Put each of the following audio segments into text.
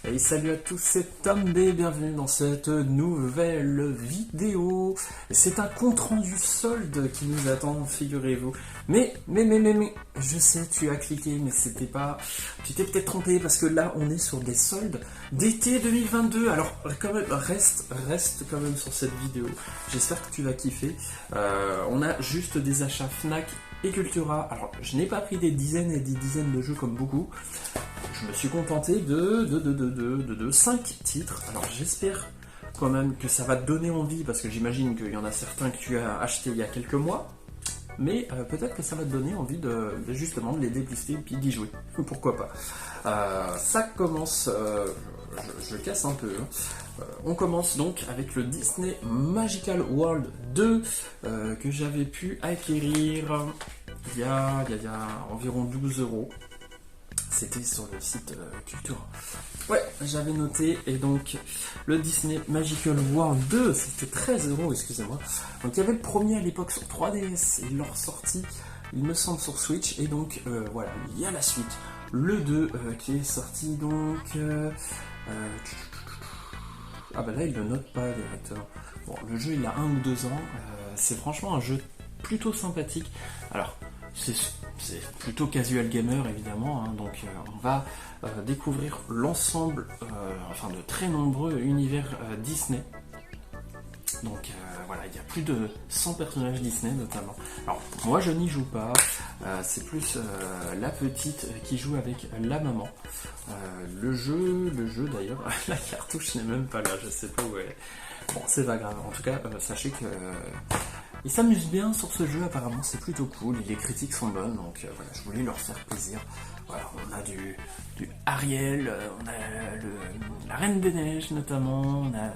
Et salut à tous, c'est Tom B, bienvenue dans cette nouvelle vidéo. C'est un compte rendu solde qui nous attend, figurez-vous. Mais, je sais, tu as cliqué, mais c'était pas... Tu t'es peut-être trompé, parce que là, on est sur des soldes d'été 2022. Alors, quand même, reste quand même sur cette vidéo. J'espère que tu vas kiffer. On a juste des achats Fnac et Cultura. Alors, je n'ai pas pris des dizaines et des dizaines de jeux comme beaucoup. Je me suis contenté de 5 titres. Alors j'espère quand même que ça va te donner envie, parce que j'imagine qu'il y en a certains que tu as achetés il y a quelques mois. Mais peut-être que ça va te donner envie justement de les déplister et puis d'y jouer. Pourquoi pas. Ça commence... je casse un peu. On commence donc avec le Disney Magical World 2 que j'avais pu acquérir il y a environ 12€. C'était sur le site Cultura. Ouais, j'avais noté, et donc le Disney Magical World 2, c'était 13€, excusez-moi. Donc il y avait le premier à l'époque sur 3DS, et ils l'ont ressorti, il me semble, sur Switch, et donc voilà, il y a la suite. Le 2 qui est sorti donc... Ah bah là il le note pas directement. Bon, le jeu il a 1 ou 2 ans, c'est franchement un jeu plutôt sympathique. Alors, c'est plutôt casual gamer évidemment, hein, donc on va découvrir l'ensemble, enfin de très nombreux univers Disney. Donc voilà, il y a plus de 100 personnages Disney notamment. Alors moi je n'y joue pas, c'est plus la petite qui joue avec la maman. Le jeu d'ailleurs, la cartouche n'est même pas là, je sais pas où elle est. Bon, c'est pas grave, en tout cas sachez que... ils s'amusent bien sur ce jeu, apparemment c'est plutôt cool, et les critiques sont bonnes, donc voilà, je voulais leur faire plaisir. Voilà, on a du Ariel, on a la Reine des Neiges notamment, on a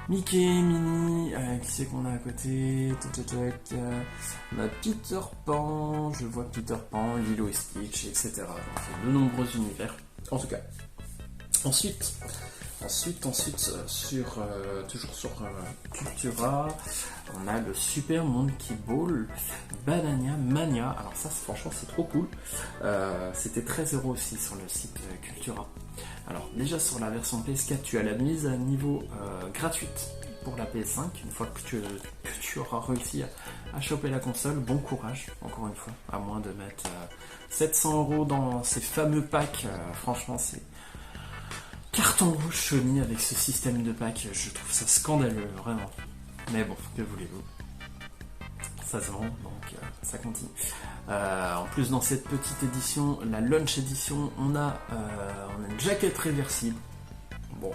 Mickey, Minnie, qui c'est qu'on a à côté, on a Peter Pan, je vois Peter Pan, Lilo et Stitch, etc. Donc il y a de nombreux univers, en tout cas. Ensuite, toujours sur Cultura, on a le Super Monkey Ball Banana Mania. Alors ça, franchement, c'est trop cool. C'était 13€ aussi sur le site Cultura. Alors déjà sur la version PS4, tu as la mise à niveau gratuite pour la PS5. Une fois que tu auras réussi à choper la console, bon courage, encore une fois, à moins de mettre 700€ dans ces fameux packs. Franchement, c'est... carton rouge Sony avec ce système de pack, je trouve ça scandaleux, vraiment. Mais bon, que voulez-vous, ça se vend, donc ça continue. En plus, dans cette petite édition, la Launch Edition, on a une jaquette réversible. Bon,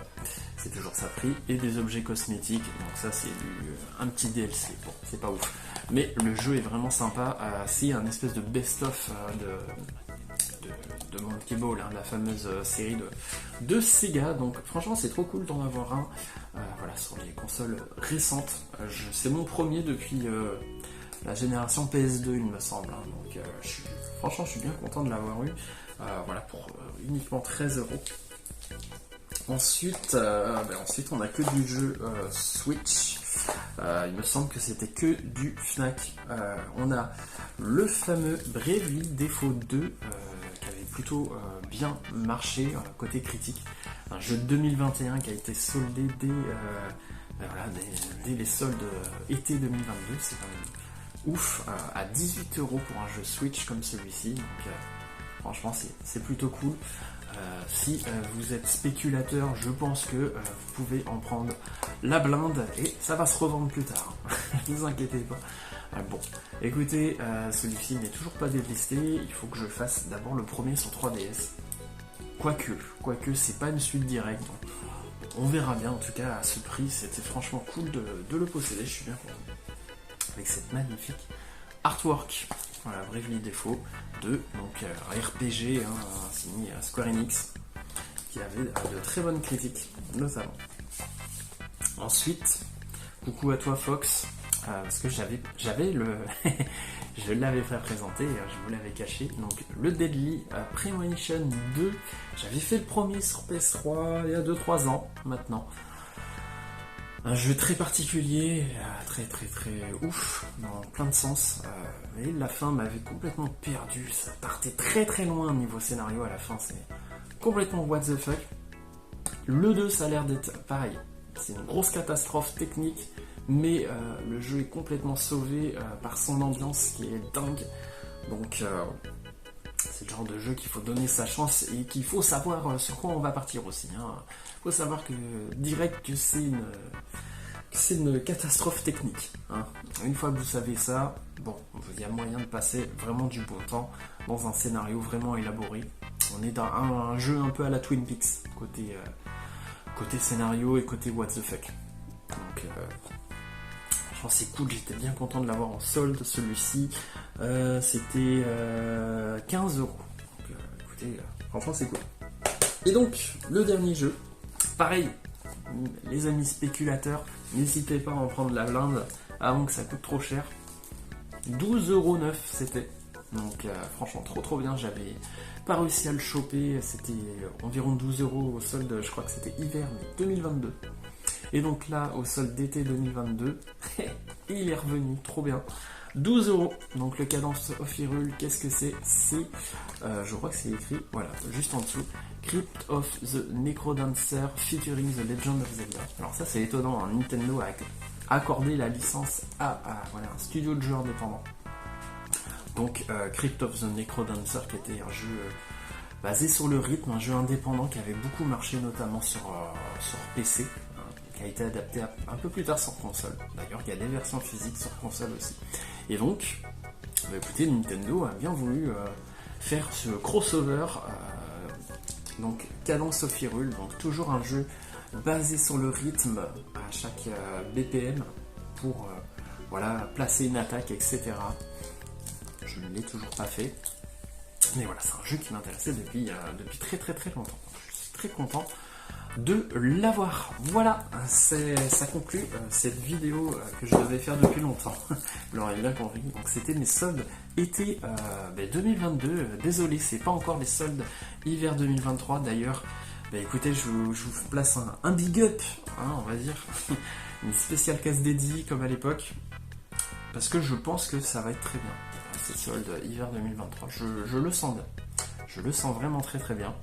c'est toujours ça prix, et des objets cosmétiques, donc ça c'est un petit DLC, bon, c'est pas ouf. Mais le jeu est vraiment sympa, c'est un espèce de best-of de Monkey Ball, hein, la fameuse série de Sega, donc franchement c'est trop cool d'en avoir un. Voilà, sur les consoles récentes, c'est mon premier depuis la génération PS2 il me semble, hein, donc franchement je suis bien content de l'avoir eu. Voilà, pour uniquement 13€. Ensuite, on a que du jeu Switch. Il me semble que c'était que du Fnac. On a le fameux Bravely Default 2 qui avait plutôt bien marché côté critique. Un jeu de 2021 qui a été soldé dès les soldes été 2022. C'est quand même ouf. À 18€ pour un jeu Switch comme celui-ci. Donc franchement c'est plutôt cool. Si vous êtes spéculateur, je pense que vous pouvez en prendre la blinde et ça va se revendre plus tard. Ne vous inquiétez pas. Bon, écoutez, celui-ci n'est toujours pas délisté. Il faut que je fasse d'abord le premier sur 3DS. Quoique c'est pas une suite directe. Donc on verra bien. En tout cas, à ce prix, c'était franchement cool de le posséder. Je suis bien content. Avec cette magnifique artwork. Voilà, Bravely Default 2, donc RPG, hein, signé Square Enix, qui avait de très bonnes critiques, notamment. Ensuite, coucou à toi Fox, parce que j'avais le... je l'avais pas présenté, je vous l'avais caché, donc le Deadly Premonition 2, j'avais fait le premier sur PS3 il y a 2-3 ans, maintenant. Un jeu très particulier, très ouf, dans plein de sens, et la fin m'avait complètement perdu, ça partait très loin au niveau scénario à la fin, c'est complètement what the fuck. Le 2, ça a l'air d'être pareil. C'est une grosse catastrophe technique, mais le jeu est complètement sauvé par son ambiance qui est dingue. Donc c'est le genre de jeu qu'il faut donner sa chance et qu'il faut savoir sur quoi on va partir aussi. Il faut savoir que direct que c'est une catastrophe technique. Une fois que vous savez ça, bon, il y a moyen de passer vraiment du bon temps dans un scénario vraiment élaboré. On est dans un jeu un peu à la Twin Peaks, côté scénario et côté what the fuck. Donc franchement c'est cool, j'étais bien content de l'avoir en solde celui-ci. C'était 15€. Donc écoutez, franchement c'est cool. Et donc le dernier jeu, pareil, les amis spéculateurs, n'hésitez pas à en prendre la blinde avant que ça coûte trop cher. 12,9€ c'était. Donc franchement trop bien, j'avais pas réussi à le choper, c'était environ 12€ au solde, je crois que c'était hiver 2022. Et donc là, au solde d'été 2022, il est revenu, trop bien. 12€, donc le Cadence of Hyrule, qu'est-ce que c'est? C'est, je crois que c'est écrit, voilà, juste en dessous, Crypt of the Necrodancer featuring The Legend of Zelda. Alors ça c'est étonnant, Nintendo a accordé la licence à voilà, un studio de jeu indépendant. Donc Crypt of the Necrodancer qui était un jeu basé sur le rythme, un jeu indépendant qui avait beaucoup marché notamment sur PC, qui a été adapté un peu plus tard sur console. D'ailleurs il y a des versions physiques sur console aussi. Et donc, écoutez, Nintendo a bien voulu faire ce crossover, donc Cadence of Hyrule, donc toujours un jeu basé sur le rythme à chaque BPM pour voilà, placer une attaque, etc. Je ne l'ai toujours pas fait, mais voilà, c'est un jeu qui m'intéressait depuis très longtemps. Je suis très content de l'avoir. Voilà, ça conclut cette vidéo que je devais faire depuis longtemps. Vous l'aurez bien compris. Donc c'était mes soldes été 2022. Désolé, c'est pas encore les soldes hiver 2023. D'ailleurs, écoutez, je vous place un big up, on va dire, une spéciale case dédiée comme à l'époque, parce que je pense que ça va être très bien. Ces soldes hiver 2023, je le sens bien. Je le sens vraiment très bien.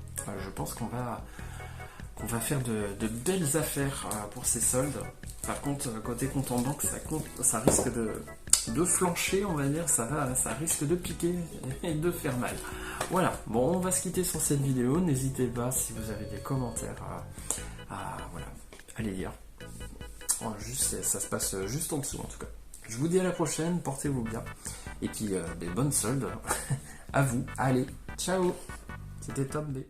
Je pense qu'on va faire de belles affaires pour ces soldes. Par contre, côté compte en banque, ça risque de flancher, on va dire, ça risque de piquer et de faire mal. Voilà, bon, on va se quitter sur cette vidéo. N'hésitez pas, si vous avez des commentaires, à les lire. Ça se passe juste en dessous, en tout cas. Je vous dis à la prochaine, portez-vous bien. Et puis, bonnes soldes à vous. Allez, ciao. C'était Top B.